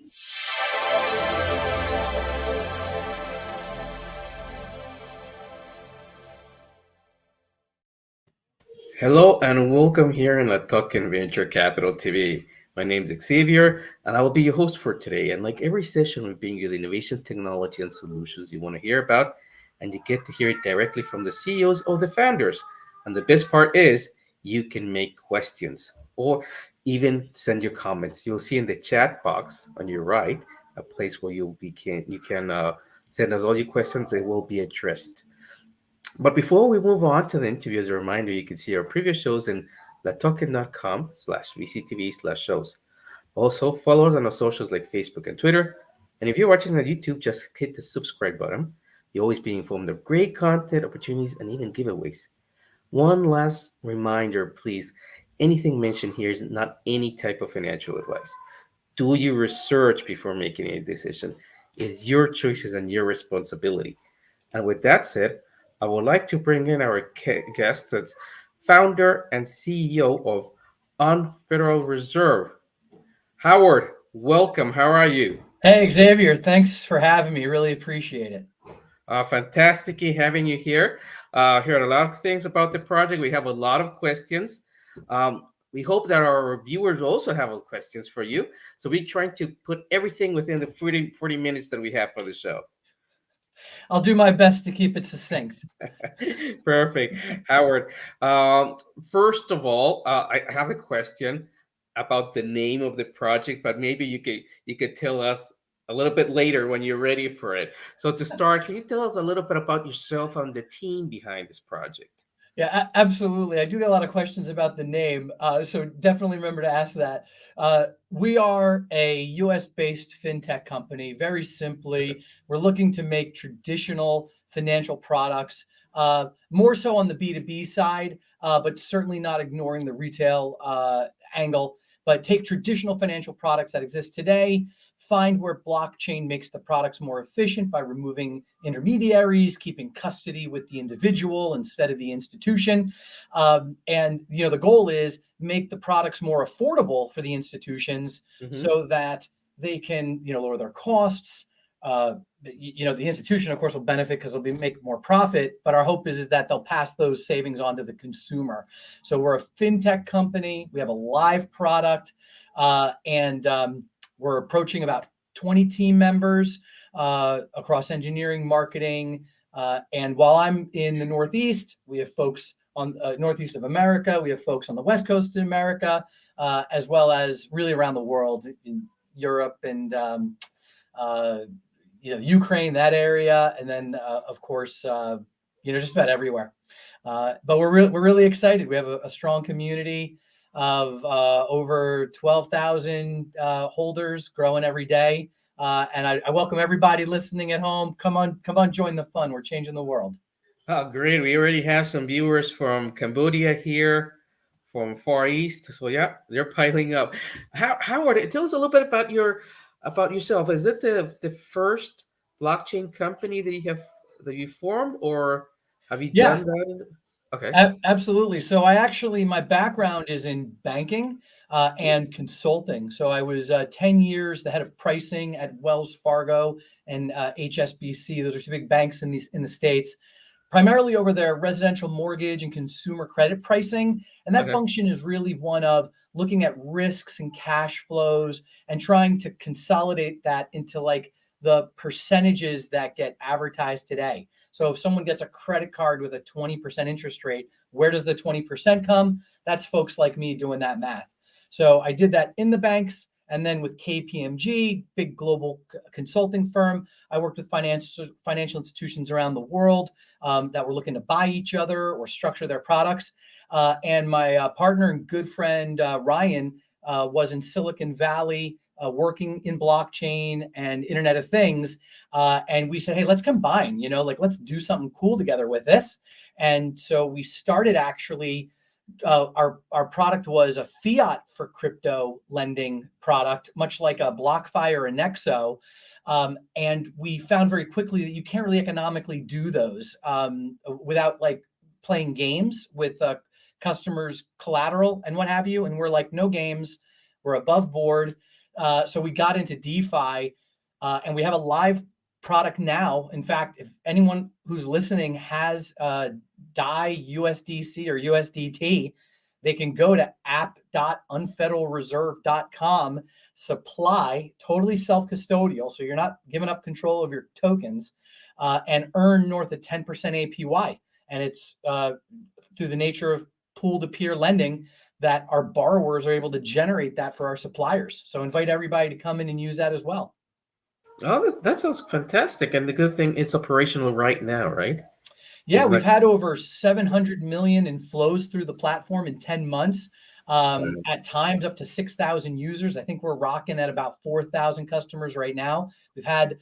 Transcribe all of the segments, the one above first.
Hello and welcome here in Let's Talk in Venture Capital TV. My name is Xavier and I will be your host for today. And like every session, we bring you the innovation, technology, and solutions you want to hear about. And you get to hear it directly from the CEOs or the founders. And the best part is you can make questions or even send your comments. You'll see in the chat box on your right a place where you can send us all your questions. They will be addressed. But before we move on to the interview, as a reminder, you can see our previous shows in latoken.com/VCTV/shows. Also, follow us on our socials like Facebook and Twitter. And if you're watching on YouTube, just hit the subscribe button. You'll always be informed of great content, opportunities, and even giveaways. One last reminder, please. Anything mentioned here is not any type of financial advice. Do your research before making any decision. It's your choices and your responsibility. And with that said, I would like to bring in our guest that's founder and CEO of unFederalReserve. Howard, welcome. How are you? Hey, Xavier, thanks for having me. Really appreciate it. Fantastic having you here. Heard a lot of things about the project. We have a lot of questions. We hope that our viewers also have questions for you. So we're trying to put everything within the 40 minutes that we have for the show. I'll do my best to keep it succinct. Perfect. Howard, first of all, I have a question about the name of the project, but maybe you could tell us a little bit later when you're ready for it. So to start, can you tell us a little bit about yourself and the team behind this project? Yeah, absolutely. I do get a lot of questions about the name, so definitely remember to ask that. We are a US-based fintech company. Very simply, we're looking to make traditional financial products, more so on the B2B side, but certainly not ignoring the retail angle, but take traditional financial products that exist today, find where blockchain makes the products more efficient by removing intermediaries, keeping custody with the individual instead of the institution. And the goal is make the products more affordable for the institutions so that they can lower their costs. The institution, of course, will benefit because they'll make more profit. But our hope is that they'll pass those savings on to the consumer. So we're a fintech company. We have a live product, and we're approaching about 20 team members across engineering, marketing. And while I'm in the Northeast, we have folks on Northeast of America. We have folks on the West Coast of America, as well as really around the world in Europe and Ukraine, that area. And then, of course, just about everywhere. But we're really excited. We have a strong community of over 12,000 holders growing every day. And I welcome everybody listening at home. Come on, join the fun. We're changing the world. Oh, great. We already have some viewers from Cambodia here, from Far East. So yeah, they're piling up. Howard, tell us a little bit about yourself. Is it the first blockchain company that you formed, or have you done that? Okay. Absolutely. So my background is in banking and consulting. So I was 10 years the head of pricing at Wells Fargo and HSBC. Those are two big banks in the States, primarily over their residential mortgage and consumer credit pricing. And that function is really one of looking at risks and cash flows and trying to consolidate that into like the percentages that get advertised today. So if someone gets a credit card with a 20% interest rate, where does the 20% come? That's folks like me doing that math. So I did that in the banks. And then with KPMG, big global consulting firm, I worked with financial institutions around the world that were looking to buy each other or structure their products. And my partner and good friend, Ryan, was in Silicon Valley working in blockchain and Internet of Things. And we said, hey, let's combine, let's do something cool together with this. And so we started actually, our product was a fiat for crypto lending product, much like a BlockFi or a Nexo. And we found very quickly that you can't really economically do those without like playing games with customers' collateral and what have you. And we're like, no games, we're above board. So we got into DeFi, and we have a live product now. In fact, if anyone who's listening has DAI USDC or USDT, they can go to app.unfederalreserve.com, supply, totally self-custodial, so you're not giving up control of your tokens, and earn north of 10% APY. And it's through the nature of pool-to-peer lending that our borrowers are able to generate that for our suppliers. So invite everybody to come in and use that as well. Oh, that sounds fantastic. And the good thing, it's operational right now, right? Yeah, It's we've not. had over 700 million in flows through the platform in 10 months. At times up to 6,000 users. I think we're rocking at about 4,000 customers right now. We've had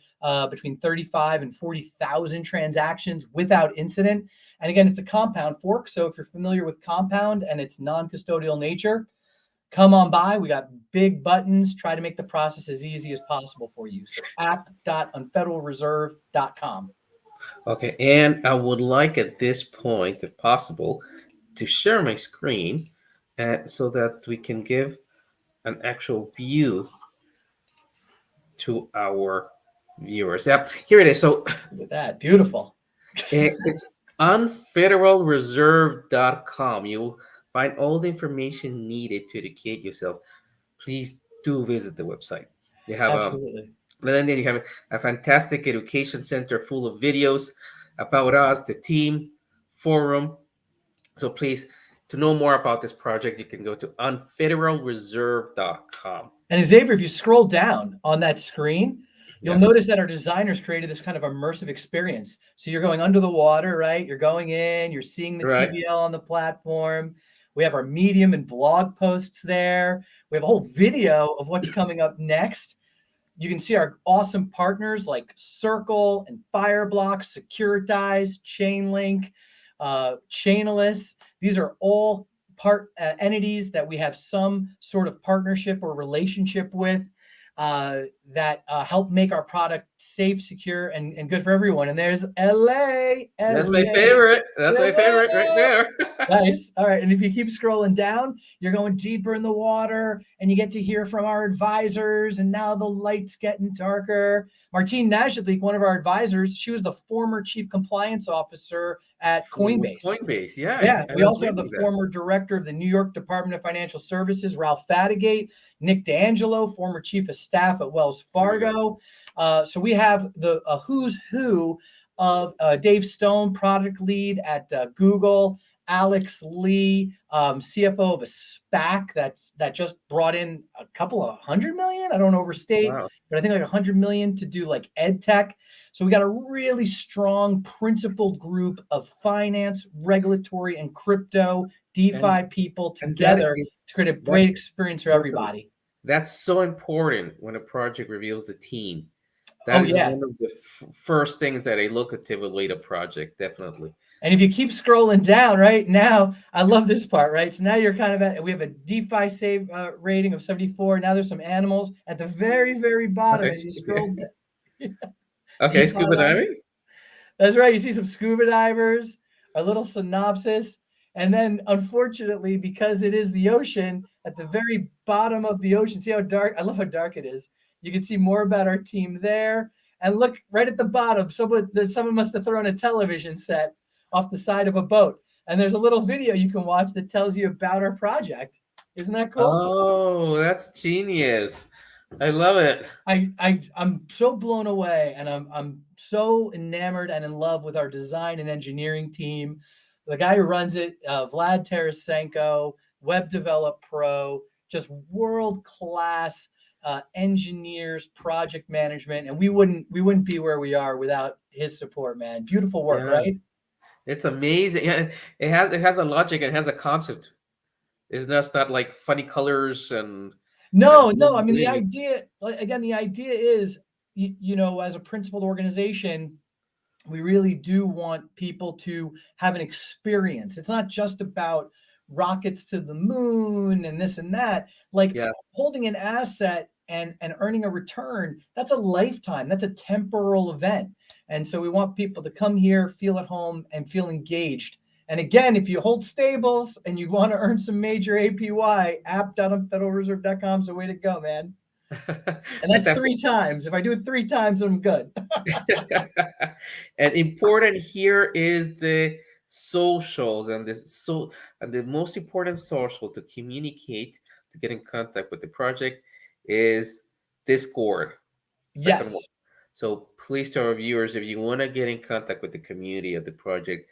between 35 and 40,000 transactions without incident. And again, it's a compound fork. So if you're familiar with compound and its non-custodial nature, come on by. We got big buttons. Try to make the process as easy as possible for you. So app.unfederalreserve.com. Okay, and I would like at this point, if possible, to share my screen so that we can give an actual view to our viewers. Yeah, here it is. So Look at that. Beautiful. it's unFederalReserve.com. You'll find all the information needed to educate yourself. Please do visit the website. You have Absolutely. and then you have a fantastic education center full of videos about us, the team, forum. So please, to know more about this project, you can go to unFederalReserve.com. And Xavier, if you scroll down on that screen, you'll Yes. notice that our designers created this kind of immersive experience. So you're going under the water, right? You're going in, you're seeing the Right. TVL on the platform. We have our Medium and blog posts there. We have a whole video of what's coming up next. You can see our awesome partners like Circle and Fireblock, Securitize, Chainlink, Chainalysis. These are all entities that we have some sort of partnership or relationship with that help make our product safe, secure, and good for everyone. And there's LA. That's my favorite. That's my favorite right LA. there. Nice. All right. And if you keep scrolling down, you're going deeper in the water and you get to hear from our advisors. And now the light's getting darker. Martine Najalik, one of our advisors, she was the former chief compliance officer at Coinbase. Coinbase, yeah. Yeah. I We was also have the reading that. former director of the New York Department of Financial Services, Ralph Fatigate, Nick D'Angelo, former chief of staff at Wells Fargo. So we have the who's who of Dave Stone, product lead at Google, Alex Lee, CFO of a SPAC that just brought in a couple of 100 million. I don't overstate, Wow. but I think like 100 million to do like ed tech. So we got a really strong principled group of finance, regulatory, and crypto DeFi people together to create a great experience for everybody. That's so important when a project reveals the team. Oh, That is yeah. one of the first things that I look at to evaluate a project, definitely. And if you keep scrolling down right now, I love this part, right? So now you're kind of at, we have a DeFi save rating of 74. Now there's some animals at the very, very bottom as you scroll down. Okay, scuba diving? That's right. You see some scuba divers, a little synopsis. And then, unfortunately, because it is the ocean, at the very bottom of the ocean, see how dark? I love how dark it is. You can see more about our team there. And look, right at the bottom, someone must have thrown a television set off the side of a boat. And there's a little video you can watch that tells you about our project. Isn't that cool? Oh, that's genius. I love it. I'm so blown away, and I'm so enamored and in love with our design and engineering team. The guy who runs it, Vlad Tarasenko, Web Develop Pro, just world-class engineers, project management, and we wouldn't be where we are without his support, man. Beautiful work, right? It's amazing. Yeah, it has a logic and has a concept. It's just not like funny colors and No. I mean, the bling. idea, again, the idea is, you know, as a principled organization, we really do want people to have an experience. It's not just about rockets to the moon and this and that. Like holding an asset and earning a return, that's a lifetime. That's a temporal event. And so we want people to come here, feel at home, and feel engaged. And again, if you hold stables and you want to earn some major APY, app.unfederalreserve.com is the way to go, man. And that's Fantastic. 3 times. If I do it 3 times, I'm good. And important here is the socials and the most important social to communicate, to get in contact with the project, is Discord. Second one. Yes. So please, to our viewers, if you want to get in contact with the community of the project,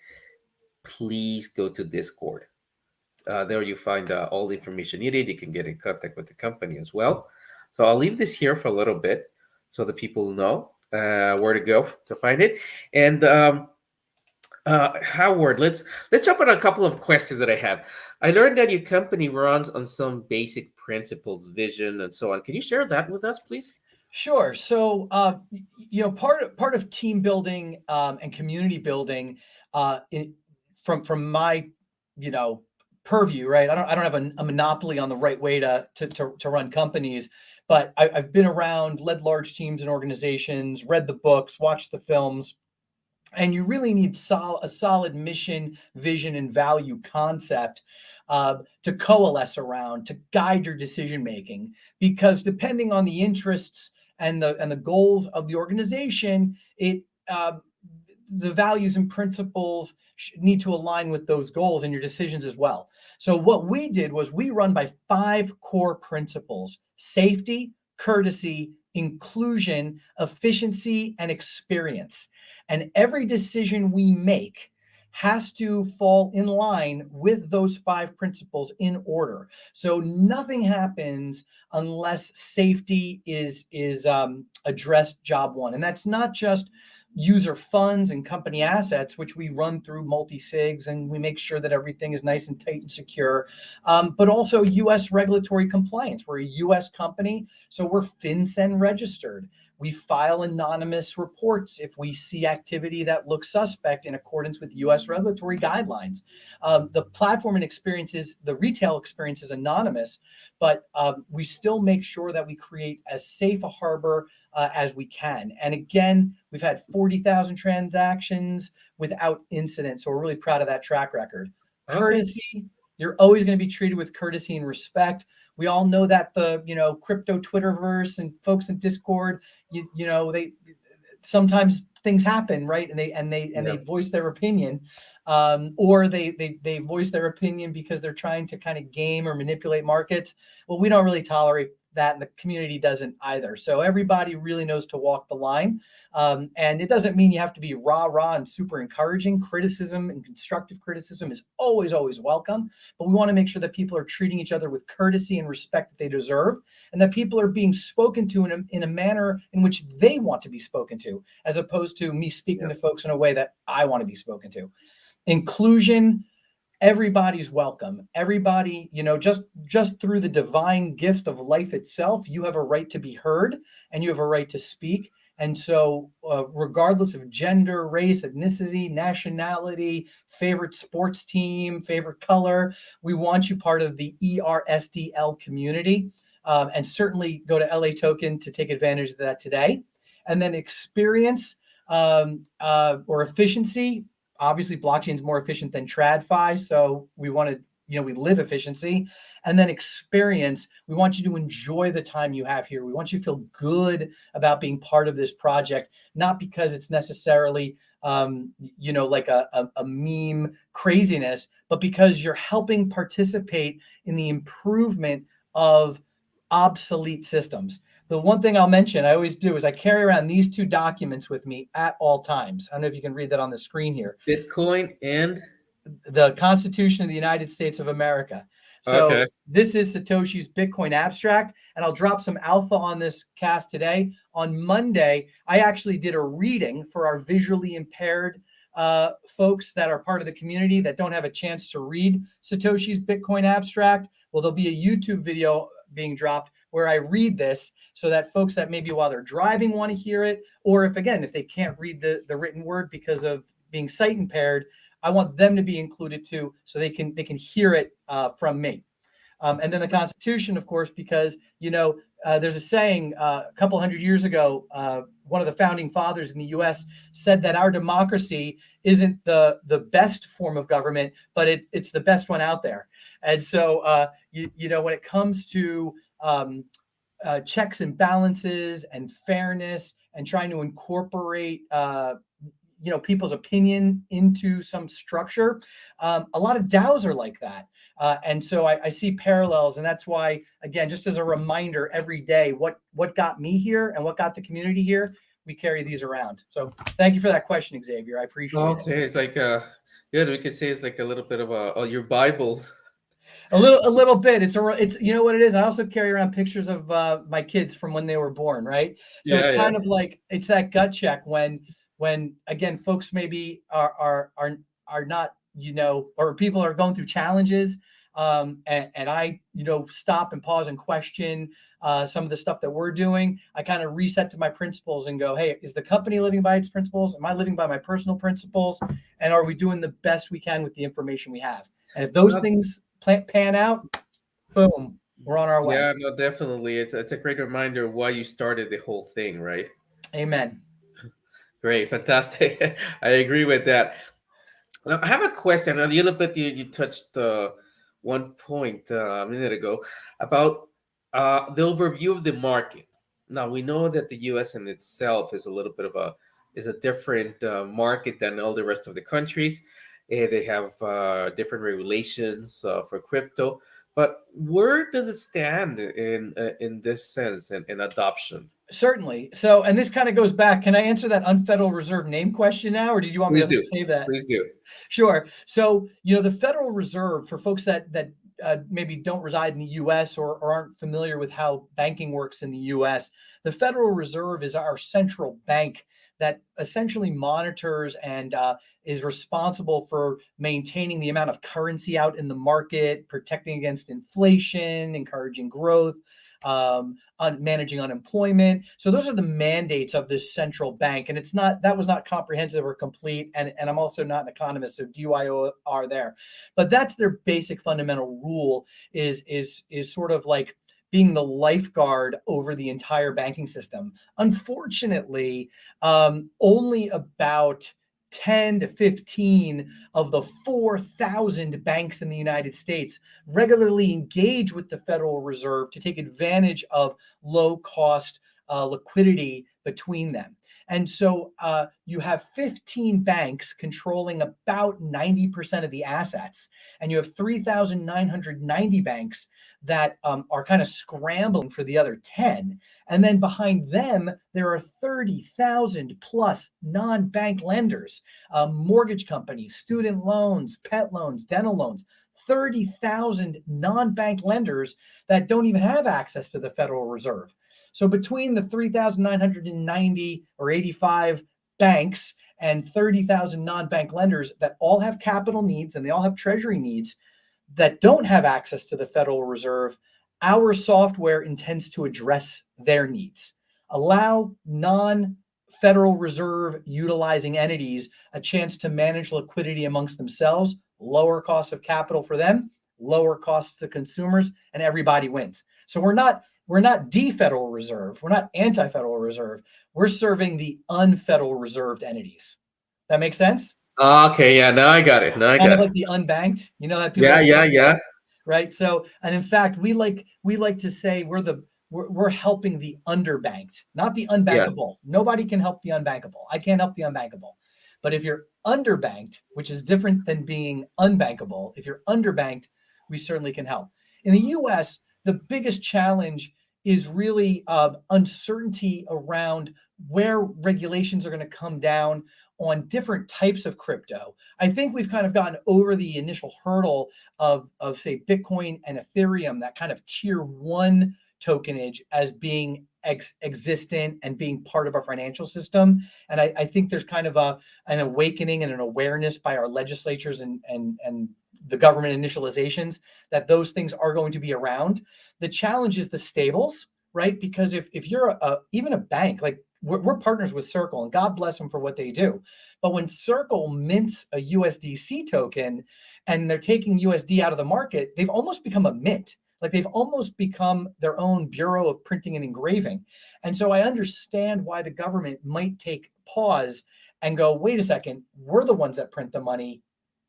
please go to Discord. There you find all the information needed. You can get in contact with the company as well. So I'll leave this here for a little bit so the people know where to go to find it. And Howard, let's jump on a couple of questions that I have. I learned that your company runs on some basic principles, vision, and so on. Can you share that with us, please? Sure. So, part of team building and community building, from my, you know, purview, right? I don't have a monopoly on the right way to run companies, but I've been around, led large teams and organizations, read the books, watched the films, and you really need a solid mission, vision, and value concept to coalesce around, to guide your decision making. Because depending on the interests and the goals of the organization, the values and principles need to align with those goals and your decisions as well. So what we did was we run by 5 core principles: safety, courtesy, inclusion, efficiency, and experience. And every decision we make has to fall in line with those 5 principles in order. So nothing happens unless safety is addressed, job one. And that's not just user funds and company assets, which we run through multi-sigs and we make sure that everything is nice and tight and secure, but also U.S. regulatory compliance. We're a U.S. company, so we're FinCEN registered. We file anonymous reports if we see activity that looks suspect in accordance with U.S. regulatory guidelines. The platform and the retail experience is anonymous, but we still make sure that we create as safe a harbor as we can. And again, we've had 40,000 transactions without incident. So we're really proud of that track record. Okay. Courtesy, you're always going to be treated with courtesy and respect. We all know that the crypto Twitterverse and folks in Discord, they sometimes things happen, right? And they Yeah. voice their opinion, or they voice their opinion because they're trying to kind of game or manipulate markets. Well, we don't really tolerate that, and the community doesn't either. So everybody really knows to walk the line, and it doesn't mean you have to be rah and super encouraging. Criticism and constructive criticism is always welcome, but we want to make sure that people are treating each other with courtesy and respect that they deserve, and that people are being spoken to in a manner in which they want to be spoken to, as opposed to me speaking to folks in a way that I want to be spoken to. Inclusion, everybody's welcome. Everybody, just through the divine gift of life itself, you have a right to be heard and you have a right to speak. And so regardless of gender, race, ethnicity, nationality, favorite sports team, favorite color, we want you part of the ERSDL community. And certainly go to LA Token to take advantage of that today. And then experience or efficiency. Obviously, blockchain is more efficient than TradFi, so we want to, we live efficiency. And then experience, we want you to enjoy the time you have here. We want you to feel good about being part of this project, not because it's necessarily, like a meme craziness, but because you're helping participate in the improvement of obsolete systems. The one thing I'll mention, I always do, is I carry around these 2 documents with me at all times. I don't know if you can read that on the screen here. Bitcoin and the Constitution of the United States of America. So okay. this is Satoshi's Bitcoin abstract, and I'll drop some alpha on this cast today. On Monday, I actually did a reading for our visually impaired folks that are part of the community that don't have a chance to read Satoshi's Bitcoin abstract. Well, there'll be a YouTube video being dropped where I read this so that folks that maybe while they're driving want to hear it, or if they can't read the written word because of being sight impaired, I want them to be included too, so they can hear it from me. And then the Constitution, of course, because there's a saying a couple hundred years ago. One of the founding fathers in the U.S. said that our democracy isn't the best form of government, but it's the best one out there. And so when it comes to checks and balances and fairness and trying to incorporate people's opinion into some structure. A lot of DAOs are like that. And so I see parallels. And that's why, again, just as a reminder every day, what got me here and what got the community here, we carry these around. So thank you for that question, Xavier. I appreciate it. Okay, it's like good. We could say it's like a little bit of your Bibles. A little bit. It's you know what it is. I also carry around pictures of my kids from when they were born, right? So Yeah, it's yeah. kind of like it's that gut check when again folks maybe are not, or people are going through challenges, and I stop and pause and question some of the stuff that we're doing. I kind of reset to my principles and go, hey, is the company living by its principles? Am I living by my personal principles? And are we doing the best we can with the information we have? And if those No, things pan out, boom, we're on our way. yeah, no, definitely. It's a great reminder why you started the whole thing, right? Amen. Great, fantastic. I agree with that. Now, I have a question. A little bit you touched one point a minute ago about the overview of the market. Now we know that the U.S. in itself is a little bit of a different market than all the rest of the countries. They have different regulations for crypto, but where does it stand in this sense in adoption? Certainly. So, and this kind of goes back. Can I answer that unFederal Reserve name question now, or did you want me Please to do. save that? Please do. Sure. So, the Federal Reserve, for folks that maybe don't reside in the U.S. or aren't familiar with how banking works in the U.S., the Federal Reserve is our central bank that essentially monitors and is responsible for maintaining the amount of currency out in the market, protecting against inflation, encouraging growth, managing unemployment. So those are the mandates of this central bank. And that was not comprehensive or complete. And I'm also not an economist, so DYOR there. But that's their basic fundamental rule is sort of like being the lifeguard over the entire banking system. Unfortunately, only about 10 to 15 of the 4,000 banks in the United States regularly engage with the Federal Reserve to take advantage of low cost liquidity between them. And so you have 15 banks controlling about 90% of the assets, and you have 3,990 banks that are kind of scrambling for the other 10. And then behind them, there are 30,000 plus non-bank lenders, mortgage companies, student loans, pet loans, dental loans, 30,000 non-bank lenders that don't even have access to the Federal Reserve. So between the 3,990 or 85 banks and 30,000 non-bank lenders that all have capital needs and they all have treasury needs that don't have access to the Federal Reserve, our software intends to address their needs. Allow non-Federal Reserve utilizing entities a chance to manage liquidity amongst themselves, lower costs of capital for them, lower costs to consumers, and everybody wins. So we're not de-Federal Reserve. We're not anti-Federal Reserve. We're serving the unFederal Reserved entities. That makes sense? Okay, yeah, now I got it. Now I Kind got of it. like the unbanked, that people Yeah, like to yeah, talk yeah. about, right? So, and in fact, we like to say we're helping the underbanked, not the Yeah. unbankable. Nobody can help the unbankable. I can't help the unbankable. But if you're underbanked, which is different than being unbankable, if you're underbanked, we certainly can help. In the US, the biggest challenge is really uncertainty around where regulations are going to come down on different types of crypto. I think we've kind of gotten over the initial hurdle of say Bitcoin and Ethereum, that kind of tier one tokenage as being existent and being part of our financial system. And I think there's kind of an awakening and an awareness by our legislatures and the government initializations that those things are going to be around. The challenge is the stables, right? Because if you're even a bank, like we're partners with Circle, and God bless them for what they do. But when Circle mints a USDC token and they're taking USD out of the market, they've almost become a mint. Like they've almost become their own bureau of printing and engraving. And so I understand why the government might take pause and go, wait a second, we're the ones that print the money.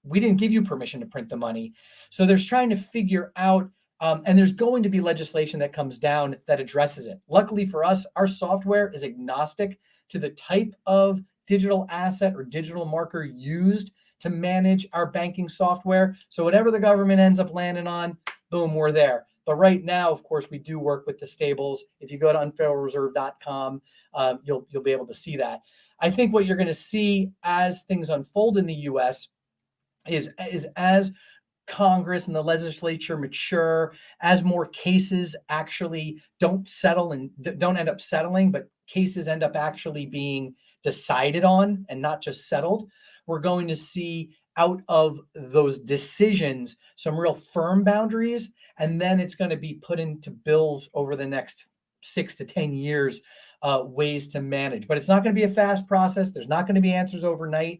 We didn't give you permission to print the money. So there's trying to figure out And there's going to be legislation that comes down that addresses it. Luckily for us, our software is agnostic to the type of digital asset or digital marker used to manage our banking software. So whatever the government ends up landing on, boom, we're there. But right now, of course, we do work with the stables. If you go to unFederalReserve.com, you'll be able to see that. I think what you're going to see as things unfold in the U.S. is as Congress and the legislature mature, as more cases actually don't settle and don't end up settling, but cases end up actually being decided on and not just settled, we're going to see out of those decisions some real firm boundaries, and then it's going to be put into bills over the next 6 to 10 years, ways to manage. But it's not going to be a fast process. There's not going to be answers overnight.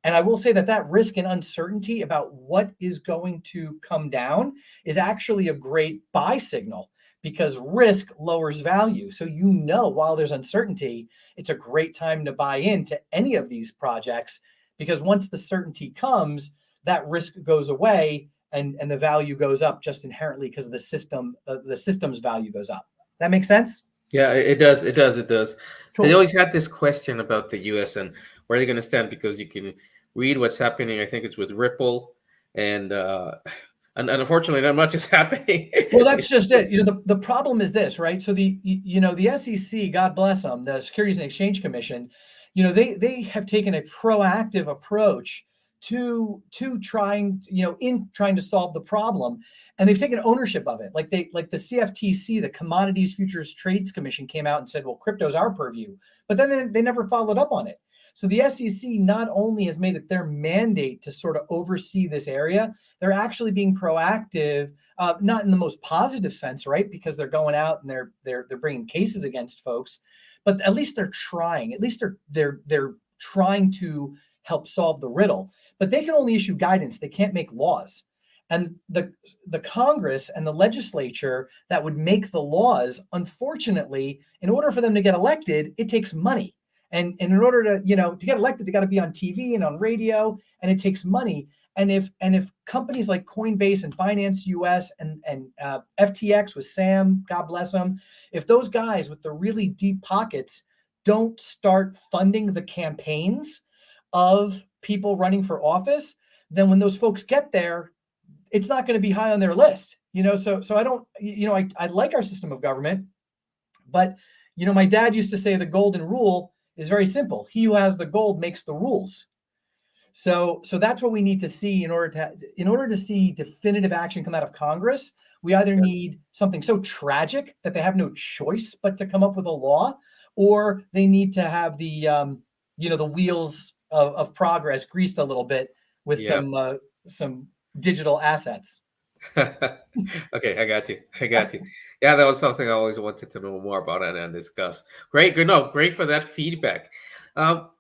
And I will say that risk and uncertainty about what is going to come down is actually a great buy signal, because risk lowers value. So, while there's uncertainty, it's a great time to buy into any of these projects, because once the certainty comes, that risk goes away and the value goes up just inherently because of the system's value goes up. That makes sense? Yeah, it does. It does. It does. They Cool. always had this question about the U.S. and where they're going to stand, because you can read what's happening. I think it's with Ripple, and unfortunately, not much is happening. Well, that's just it. The problem is this, right? So the SEC, God bless them, the Securities and Exchange Commission, they have taken a proactive approach to trying to solve the problem, and they've taken ownership of it. Like the CFTC, the Commodities Futures Trades Commission, came out and said, well, crypto's our purview, but then they never followed up on it. So the SEC not only has made it their mandate to sort of oversee this area, they're actually being proactive, not in the most positive sense, right? Because they're going out and they're bringing cases against folks, but at least they're trying. At least they're trying to help solve the riddle. But they can only issue guidance. They can't make laws. And the Congress and the legislature that would make the laws, unfortunately, in order for them to get elected, it takes money. And in order to get elected, they got to be on TV and on radio, and it takes money. And if companies like Coinbase and Binance US and FTX with Sam, God bless them, if those guys with the really deep pockets don't start funding the campaigns of people running for office, then when those folks get there, it's not going to be high on their list. So I don't, I like our system of government, but my dad used to say the golden rule is very simple. He who has the gold makes the rules. So that's what we need to see in order to see definitive action come out of Congress. We either need something so tragic that they have no choice but to come up with a law, or they need to have the the wheels of progress greased a little bit with some digital assets. Okay, I got you. Yeah, that was something I always wanted to know more about and discuss. Great, good. No, great for that feedback. Now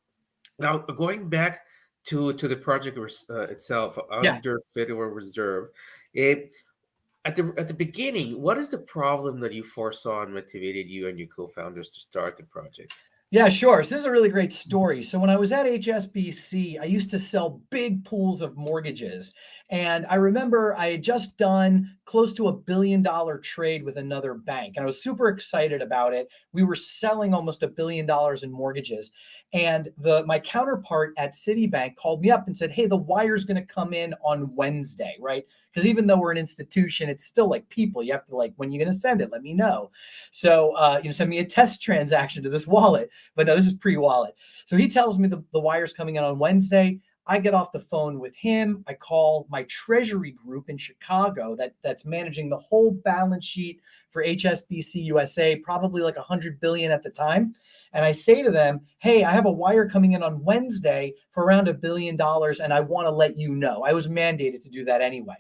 going back to the project itself under Federal Reserve, at the beginning, what is the problem that you foresaw and motivated you and your co-founders to start the project? Yeah, sure. So this is a really great story. So when I was at HSBC, I used to sell big pools of mortgages. And I remember I had just done close to $1 billion trade with another bank. And I was super excited about it. We were selling almost $1 billion in mortgages. And my counterpart at Citibank called me up and said, hey, the wire's going to come in on Wednesday, right? Because even though we're an institution, it's still like people. You have to when you're going to send it, let me know. So, send me a test transaction to this wallet. But no, this is pre-wallet. So he tells me the wire's coming in on Wednesday. I get off the phone with him. I call my treasury group in Chicago that's managing the whole balance sheet for HSBC USA, probably like $100 billion at the time. And I say to them, hey, I have a wire coming in on Wednesday for around $1 billion, and I want to let you know. I was mandated to do that anyway.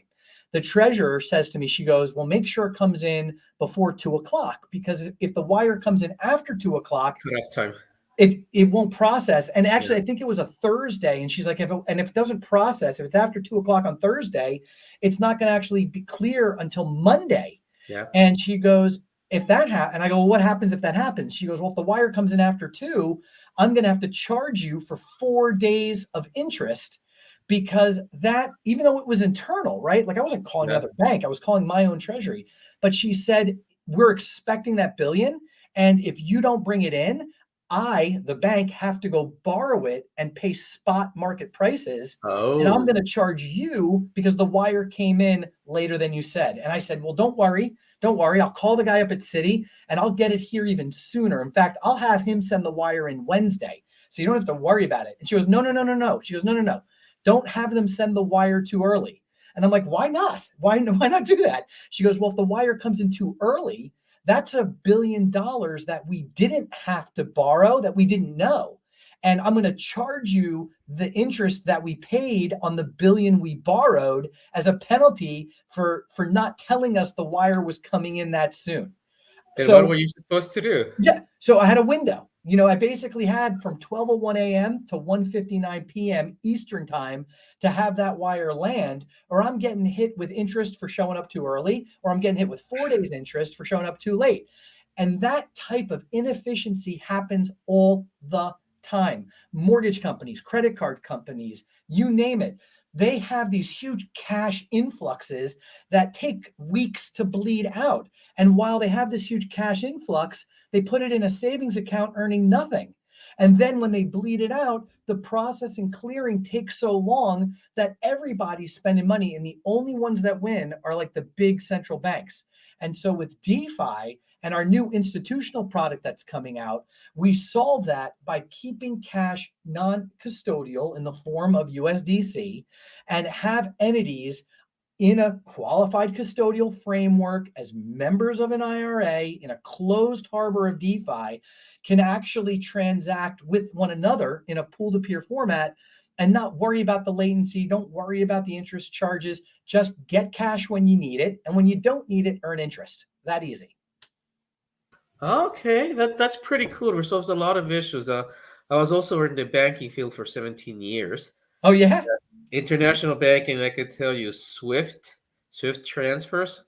The treasurer says to me, she goes, well, make sure it comes in before 2:00, because if the wire comes in after 2:00, Enough time. It won't process. And actually, I think it was a Thursday. And she's like, if it doesn't process, if it's after 2:00 on Thursday, it's not going to actually be clear until Monday. Yeah. And she goes, if that happens, and I go, well, what happens if that happens? She goes, well, if the wire comes in after 2, I'm going to have to charge you for 4 days of interest, because that, even though it was internal, right? Like I wasn't calling Yeah. another bank, I was calling my own treasury. But she said, we're expecting that billion. And if you don't bring it in, I, the bank, have to go borrow it and pay spot market prices. And I'm going Oh. to charge you because the wire came in later than you said. And I said, well, don't worry. Don't worry. I'll call the guy up at Citi and I'll get it here even sooner. In fact, I'll have him send the wire in Wednesday. So you don't have to worry about it. And she goes, no, no, no, no, no. She goes, no, no, no. Don't have them send the wire too early. And I'm like, why not? Why not do that? She goes, well, if the wire comes in too early, that's $1 billion that we didn't have to borrow, that we didn't know. And I'm going to charge you the interest that we paid on the billion we borrowed as a penalty for not telling us the wire was coming in that soon. And what So were you supposed to do? yeah, so I had a window. I basically had from 12:01 a.m. to 1:59 p.m. Eastern time to have that wire land, or I'm getting hit with interest for showing up too early, or I'm getting hit with 4 days interest for showing up too late. And that type of inefficiency happens all the time. Mortgage companies, credit card companies, you name it. They have these huge cash influxes that take weeks to bleed out. And while they have this huge cash influx, they put it in a savings account earning nothing. And then when they bleed it out, the process and clearing takes so long that everybody's spending money. And the only ones that win are like the big central banks. And so with DeFi and our new institutional product that's coming out, we solve that by keeping cash non-custodial in the form of USDC and have entities in a qualified custodial framework as members of an IRA in a closed harbor of DeFi can actually transact with one another in a pool-to-peer format and not worry about the latency, don't worry about the interest charges, just get cash when you need it. And when you don't need it, earn interest. That easy. Okay, that's pretty cool. It resolves a lot of issues. I was also in the banking field for 17 years. Oh, yeah? International banking, I could tell you, Swift transfers,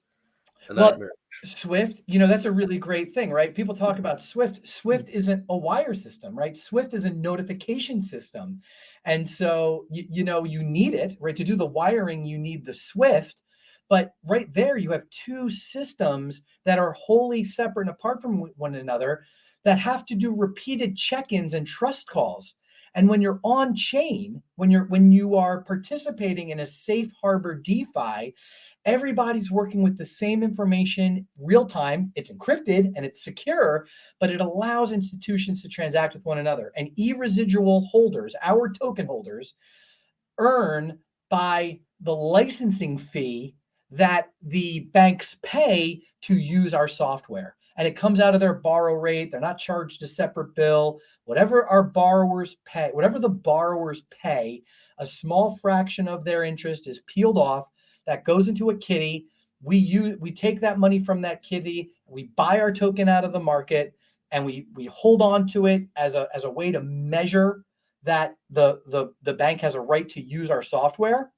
a Well, nightmare. Swift, that's a really great thing, right? People talk about Swift. Swift isn't a wire system, right? Swift is a notification system. And so, you need it, right? To do the wiring, you need the Swift. But right there, you have two systems that are wholly separate and apart from one another that have to do repeated check-ins and trust calls. And when you're on chain, when you are participating in a safe harbor DeFi, everybody's working with the same information real time. It's encrypted and it's secure, but it allows institutions to transact with one another. And e-residual holders, our token holders, earn by the licensing fee that the banks pay to use our software. And it comes out of their borrow rate. They're not charged a separate bill. Whatever our borrowers pay, whatever the borrowers pay, a small fraction of their interest is peeled off. That goes into a kitty. We take that money from that kitty. We buy our token out of the market, and we hold on to it as a way to measure that the bank has a right to use our software.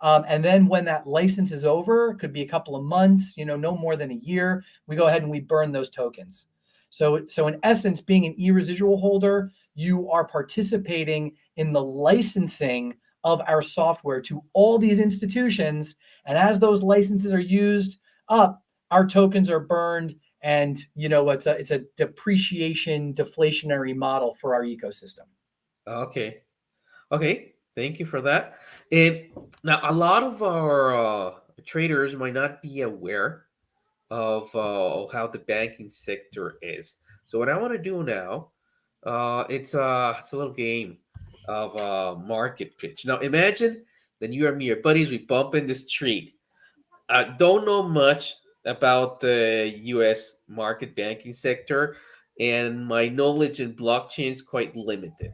And then when that license is over, it could be a couple of months, no more than a year, we go ahead and we burn those tokens. So in essence, being an e-residual holder, you are participating in the licensing of our software to all these institutions. And as those licenses are used up, our tokens are burned. And it's a depreciation, deflationary model for our ecosystem. Okay. Okay. Thank you for that. And now, a lot of our traders might not be aware of how the banking sector is. So what I want to do now, it's a little game of market pitch. Now imagine that you and me are buddies. We bump in the street. I don't know much about the U.S. market banking sector, and my knowledge in blockchain is quite limited.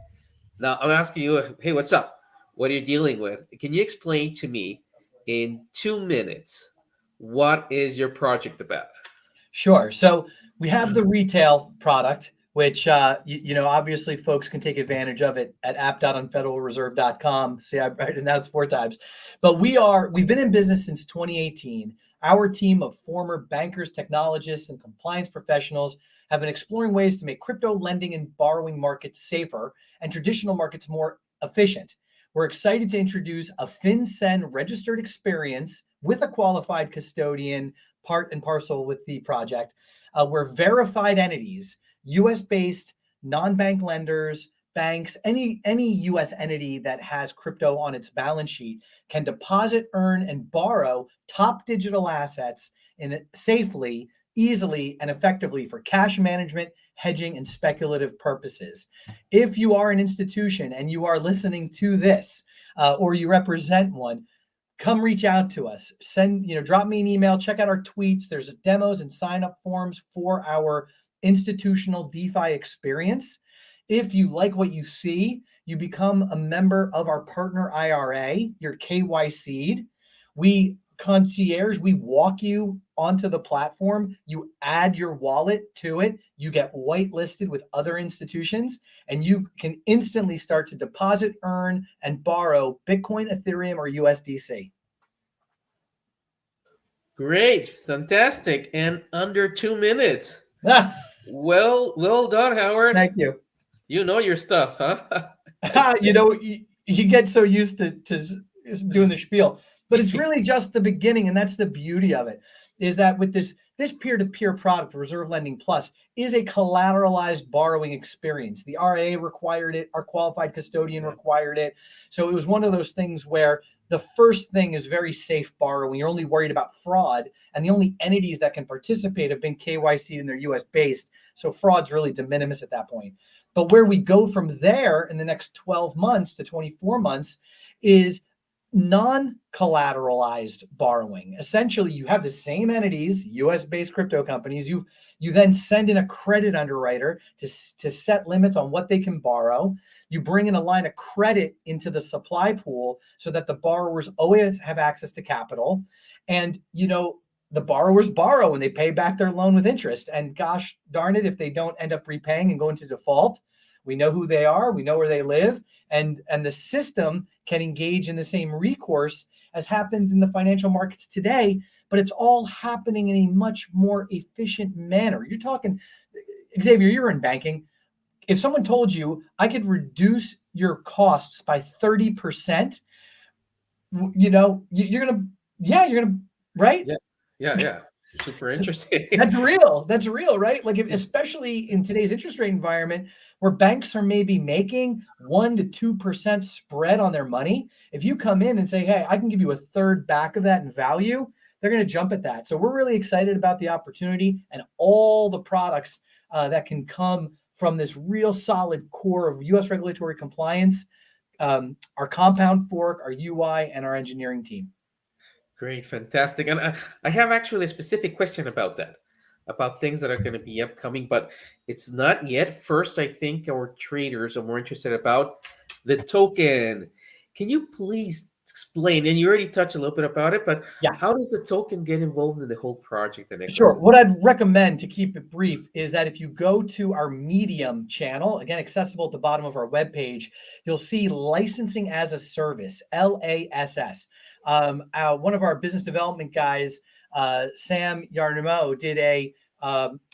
Now I'm asking you, hey, what's up? What are you dealing with? Can you explain to me in 2 minutes what is your project about? Sure. So we have the retail product, which obviously folks can take advantage of it at app.unfederalreserve.com. See, I announced 4 times, but we've been in business since 2018. Our team of former bankers, technologists, and compliance professionals have been exploring ways to make crypto lending and borrowing markets safer and traditional markets more efficient. we're excited to introduce a FinCEN registered experience with a qualified custodian, part and parcel with the project, where verified entities, US-based, non-bank lenders, banks, any US entity that has crypto on its balance sheet can deposit, earn, and borrow top digital assets safely, easily, and effectively for cash management, hedging, and speculative purposes. If you are an institution and you are listening to this, or you represent one, come reach out to us. Drop me an email, check out our tweets. There's demos and sign up forms for our institutional DeFi experience. If you like what you see, you become a member of our partner IRA, your KYC'd. We walk you onto the platform. You add your wallet to it. You get whitelisted with other institutions, and you can instantly start to deposit, earn, and borrow Bitcoin, Ethereum, or USDC. Great, fantastic, and under 2 minutes. Well done, Howard. Thank you. You know your stuff, huh? You get so used to doing the spiel, but it's really just the beginning, and that's the beauty of it, is that with this peer-to-peer product, Reserve Lending Plus, is a collateralized borrowing experience. The RA required it, our qualified custodian required it. So it was one of those things where the first thing is very safe borrowing. You're only worried about fraud, and the only entities that can participate have been KYC'd and they're US based. So fraud's really de minimis at that point. But where we go from there in the next 12 months to 24 months is non-collateralized borrowing. Essentially, you have the same entities, US-based crypto companies. You then send in a credit underwriter to set limits on what they can borrow. You bring in a line of credit into the supply pool so that the borrowers always have access to capital. And, the borrowers borrow and they pay back their loan with interest. And gosh darn it, if they don't end up repaying and go into default, we know who they are, we know where they live, and the system can engage in the same recourse as happens in the financial markets today, but it's all happening in a much more efficient manner. You're talking, Xavier, you're in banking. If someone told you I could reduce your costs by 30%, you're gonna, right? Yeah. Super interesting. That's real, right? Like, especially in today's interest rate environment where banks are maybe making 1% to 2% spread on their money. If you come in and say, hey, I can give you a third back of that in value, they're going to jump at that. So we're really excited about the opportunity and all the products that can come from this real solid core of US regulatory compliance, our compound fork, our UI, and our engineering team. Great, fantastic. And I have actually a specific question about that, about things that are going to be upcoming, but it's not yet. First, I think our traders are more interested about the token. Can you please explain? And you already touched a little bit about it, but how does the token get involved in the whole project and ecosystem? Sure. What I'd recommend, to keep it brief, is that if you go to our Medium channel, again, accessible at the bottom of our webpage, you'll see licensing as a service, LASS. One of our business development guys, Sam Yarnimo, did a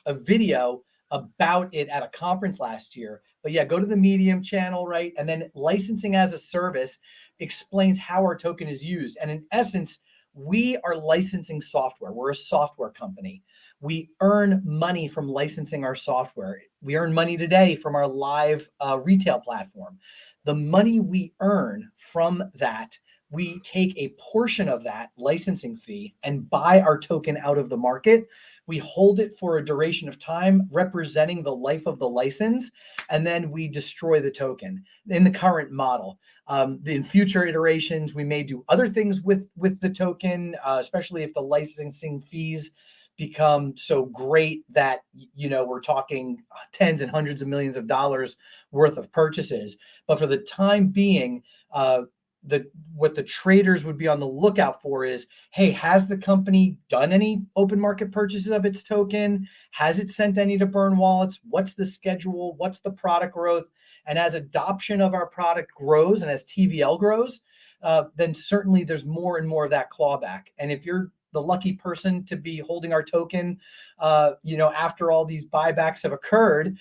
video about it at a conference last year. But yeah, go to the Medium channel, right? And then licensing as a service explains how our token is used. And in essence, we are licensing software. We're a software company. We earn money from licensing our software. We earn money today from our live retail platform. The money we earn from that, we take a portion of that licensing fee and buy our token out of the market. We hold it for a duration of time, representing the life of the license, and then we destroy the token in the current model. In future iterations, we may do other things with the token, especially if the licensing fees become so great that, we're talking tens and hundreds of millions of dollars worth of purchases. But for the time being, what the traders would be on the lookout for is, hey, has the company done any open market purchases of its token? Has it sent any to burn wallets? What's the schedule? What's the product growth? And as adoption of our product grows and as TVL grows, then certainly there's more and more of that clawback. And if you're the lucky person to be holding our token, after all these buybacks have occurred,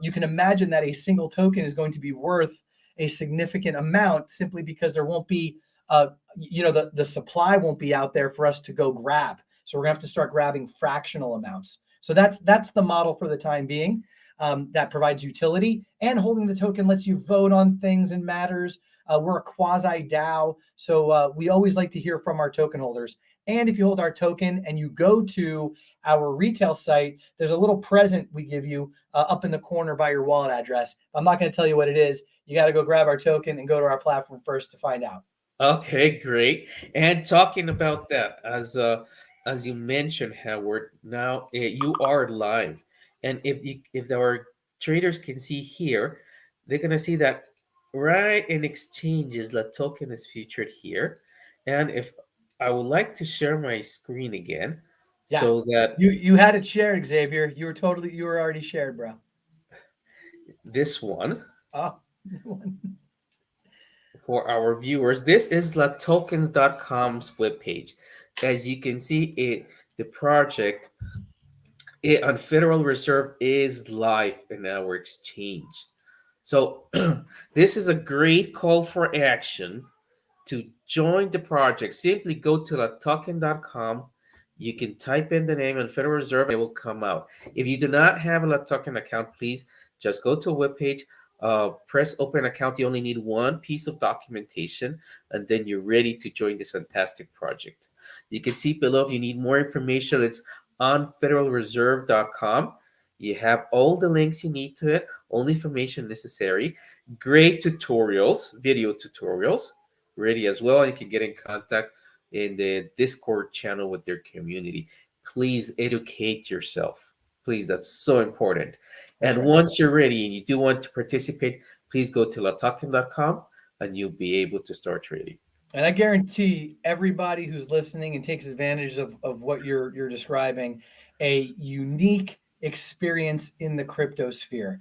you can imagine that a single token is going to be worth a significant amount simply because there won't be, the supply won't be out there for us to go grab. So we're gonna have to start grabbing fractional amounts. So that's the model for the time being. That provides utility, and holding the token lets you vote on things and matters. We're a quasi DAO, so we always like to hear from our token holders. And if you hold our token and you go to our retail site, there's a little present we give you up in the corner by your wallet address. I'm not going to tell you what it is. You got to go grab our token and go to our platform first to find out. Okay, great. And talking about that, as you mentioned, Howard, now you are live, and if our traders can see here, they're gonna see that right in exchanges, the token is featured here. And if I would like to share my screen again, Yeah, so that you had it shared, Xavier. You were already shared, bro. this one Oh. for our viewers, this is latokens.com's webpage. As you can see, the project on Federal Reserve is live in our exchange. So this is a great call for action to join the project. Simply go to latoken.com. You can type in the name and Federal Reserve, and it will come out. If you do not have a Latoken account, please just go to a webpage, press open account. You only need one piece of documentation, and then you're ready to join this fantastic project. You can see below if you need more information, it's on federalreserve.com. You have all the links you need to it, all the information necessary. Great tutorials, video tutorials ready as well. You can get in contact in the Discord channel with their community. Please educate yourself. Please, that's so important. That's And right. once you're ready and you do want to participate, please go to latoken.com and you'll be able to start trading. And I guarantee everybody who's listening and takes advantage of what you're describing, a unique experience in the crypto sphere.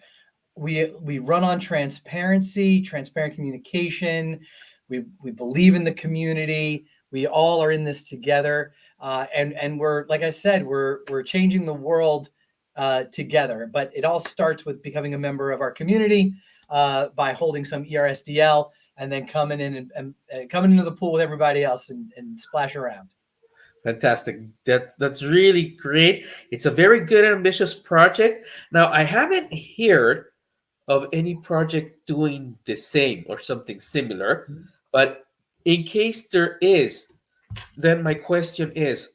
We run on transparency, transparent communication. We believe in the community. We all are in this together, and we're, like I said, we're changing the world together. But it all starts with becoming a member of our community by holding some ERSDL, and then coming in and coming into the pool with everybody else and splash around. Fantastic. That's really great. It's a very good and ambitious project. Now, I haven't heard of any project doing the same or something similar, but in case there is, then my question is,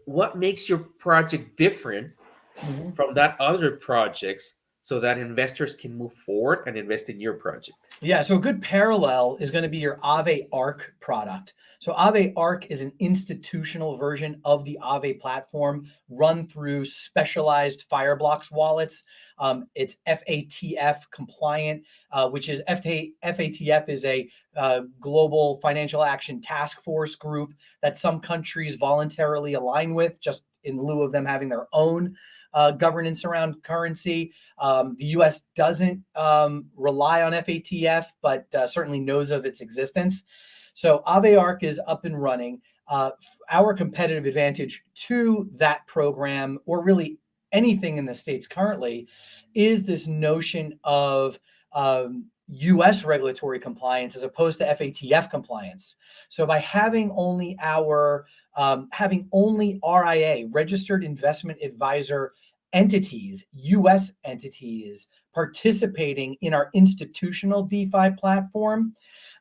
what makes your project different Mm-hmm. from that other projects so that investors can move forward and invest in your project? Yeah, so a good parallel is going to be your Aave Arc product. So Aave Arc is an institutional version of the Aave platform run through specialized Fireblocks wallets. It's FATF compliant, which is FATF is a global financial action task force group that some countries voluntarily align with, just in lieu of them having their own governance around currency. The U.S. doesn't rely on FATF, but certainly knows of its existence. So Aave Arc is up and running. Our competitive advantage to that program, or really anything in the States currently, is this notion of U.S. regulatory compliance as opposed to FATF compliance. So by having only RIA, registered investment advisor entities, U.S. entities participating in our institutional DeFi platform,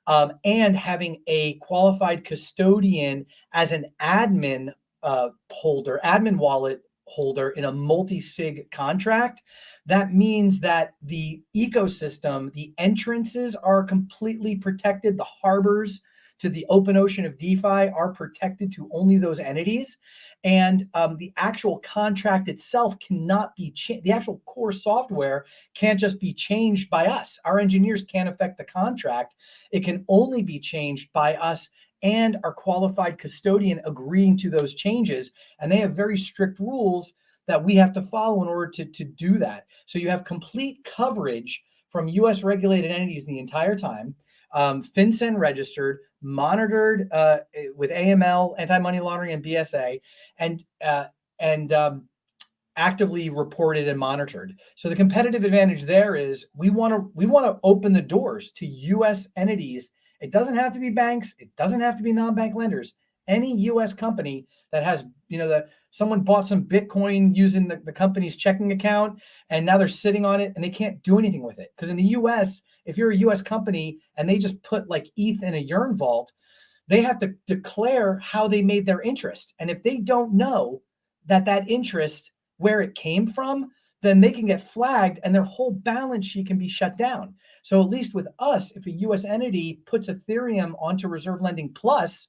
and having a qualified custodian as an admin wallet holder in a multi-sig contract, that means that the ecosystem, the entrances are completely protected. The harbors to the open ocean of DeFi are protected to only those entities. And the actual contract itself cannot be changed. The actual core software can't just be changed by us. Our engineers can't affect the contract. It can only be changed by us and our qualified custodian agreeing to those changes. And they have very strict rules that we have to follow in order to do that. So you have complete coverage from US regulated entities the entire time, FinCEN registered, monitored with AML, anti-money laundering, and BSA, and actively reported and monitored. So the competitive advantage there is we want to open the doors to US entities. It doesn't have to be banks, it doesn't have to be non-bank lenders. Any US company that has, that someone bought some Bitcoin using the company's checking account, and now they're sitting on it and they can't do anything with it. Because in the US, if you're a US company and they just put like ETH in a Yearn vault, they have to declare how they made their interest. And if they don't know that interest, where it came from, then they can get flagged and their whole balance sheet can be shut down. So at least with us, if a US entity puts Ethereum onto Reserve Lending Plus,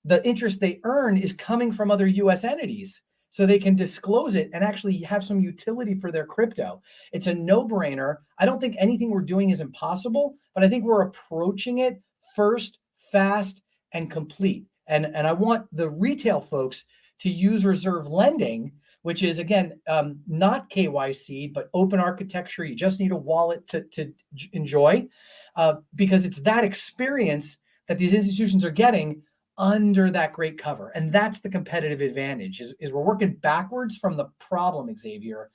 the interest they earn is coming from other US entities. So they can disclose it and actually have some utility for their crypto. It's a no-brainer. I don't think anything we're doing is impossible, but I think we're approaching it first, fast, and complete. And I want the retail folks to use reserve lending, which is, again, not KYC, but open architecture. You just need a wallet to enjoy, because it's that experience that these institutions are getting under that great cover. And that's the competitive advantage, is we're working backwards from the problem, Xavier,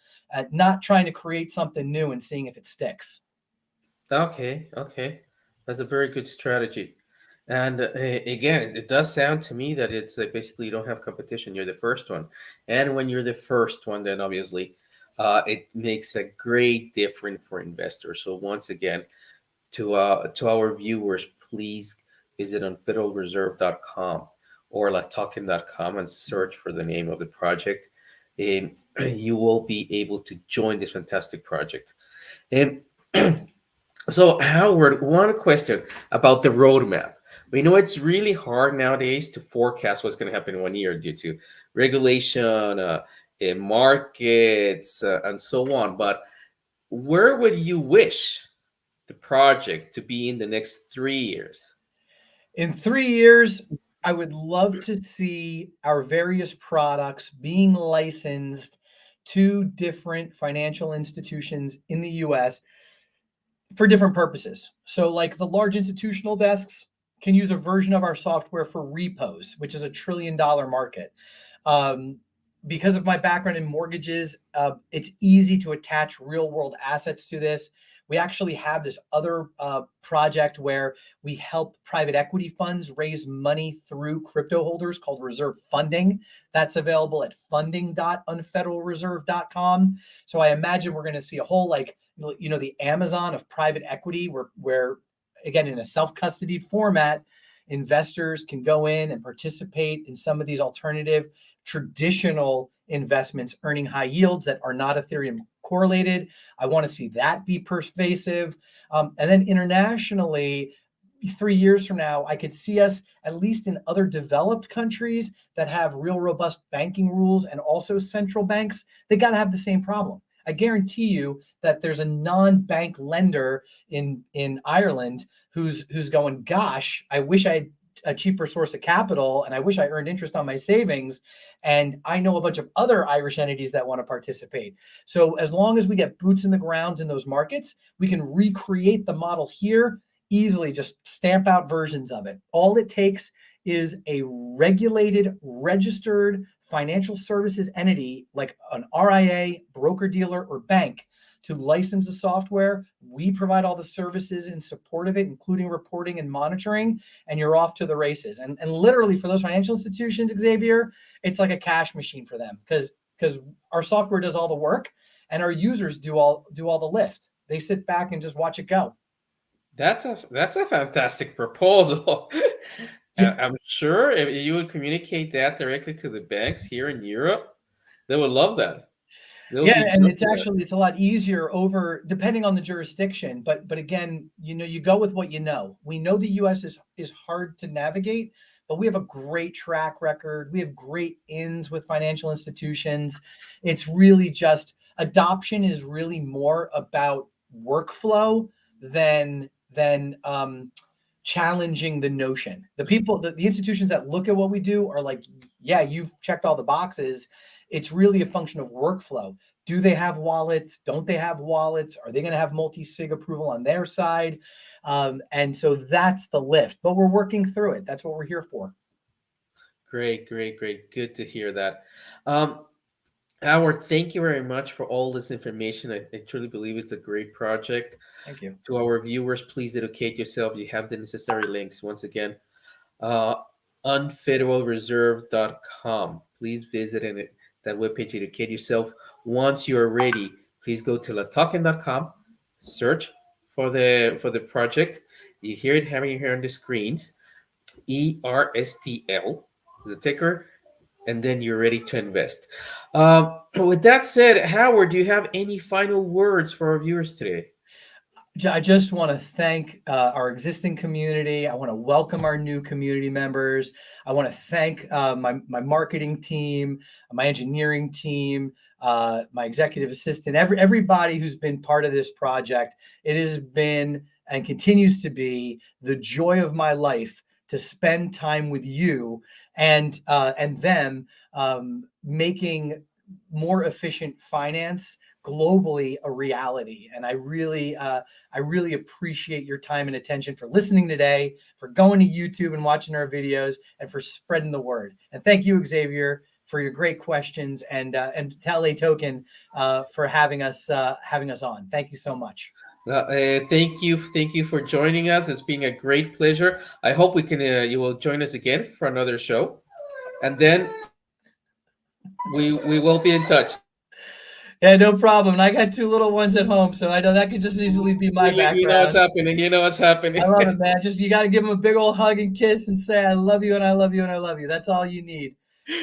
not trying to create something new and seeing if it sticks. Okay, okay. That's a very good strategy. And again, it does sound to me that it's like basically you don't have competition. You're the first one. And when you're the first one, then obviously it makes a great difference for investors. So once again, to our viewers, please visit unFederalReserve.com or latoken.com and search for the name of the project. And you will be able to join this fantastic project. And so, Howard, one question about the roadmap. We know it's really hard nowadays to forecast what's going to happen in 1 year due to regulation, in markets, and so on. But where would you wish the project to be in the next 3 years? In 3 years, I would love to see our various products being licensed to different financial institutions in the US for different purposes. So, like the large institutional desks can use a version of our software for repos, which is a $1 trillion market. Um, because of my background in mortgages, it's easy to attach real world assets to this. We actually have this other project where we help private equity funds raise money through crypto holders called reserve funding. That's available at funding.unfederalreserve.com. So I imagine we're going to see a whole, like, the Amazon of private equity, where again, in a self-custodied format, investors can go in and participate in some of these alternative traditional investments, earning high yields that are not Ethereum correlated. I want to see that be pervasive. And then internationally, 3 years from now, I could see us, at least in other developed countries that have real robust banking rules and also central banks, they got to have the same problem. I guarantee you that there's a non-bank lender in Ireland who's going, gosh, I wish I had a cheaper source of capital, and I wish I earned interest on my savings. And I know a bunch of other Irish entities that want to participate. So as long as we get boots in the ground in those markets, we can recreate the model here easily, just stamp out versions of it. All it takes is a regulated, registered financial services entity like an RIA, broker dealer, or bank to license the software. We provide all the services in support of it, including reporting and monitoring, and you're off to the races. And literally for those financial institutions, Xavier, it's like a cash machine for them, because our software does all the work and our users do all the lift. They sit back and just watch it go. That's a fantastic proposal. I'm sure if you would communicate that directly to the banks here in Europe, they would love that. They'll Yeah, be and jumping at it. it's a lot easier over, depending on the jurisdiction. But again, you go with what you know. We know the US is hard to navigate, but we have a great track record. We have great ins with financial institutions. It's really just adoption is really more about workflow than challenging the notion. The institutions that look at what we do are like, yeah, you've checked all the boxes. It's really a function of workflow. Do they have wallets? Don't they have wallets? Are they going to have multi-sig approval on their side? And so that's the lift, but we're working through it. That's what we're here for. Great, great, great. Good to hear that. Um, Howard, thank you very much for all this information. I truly believe it's a great project. Thank you. To our viewers, please educate yourself. You have the necessary links. Once again, uh, unFederalReserve.com. Please visit that webpage, educate yourself. Once you're ready, please go to latoken.com, search for the project. You hear it having here on the screens. ERSTL is the ticker, and then you're ready to invest. With that said, Howard, do you have any final words for our viewers today? I just want to thank our existing community. I want to welcome our new community members. I want to thank my marketing team, my engineering team, my executive assistant, everybody who's been part of this project. It has been and continues to be the joy of my life to spend time with you and them, making more efficient finance globally a reality. And I really appreciate your time and attention for listening today, for going to YouTube and watching our videos, and for spreading the word. And thank you, Xavier, for your great questions, and to LA Token for having us on. Thank you so much. Thank you for joining us. It's been a great pleasure. I hope we can. You will join us again for another show, and then we will be in touch. Yeah, no problem. And I got two little ones at home, so I know that could just easily be my You know what's background. happening. You know what's happening. I love it, man. Just you got to give them a big old hug and kiss and say, I love you and I love you and I love you. That's all you need.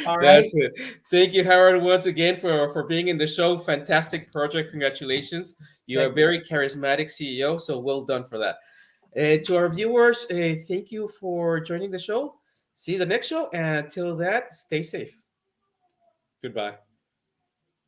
All right. That's it. Thank you, Howard, once again for being in the show. Fantastic project. Congratulations. You are a Thank you. very charismatic CEO, so well done for that. To our viewers, thank you for joining the show. See you the next show, and until that, stay safe. Goodbye.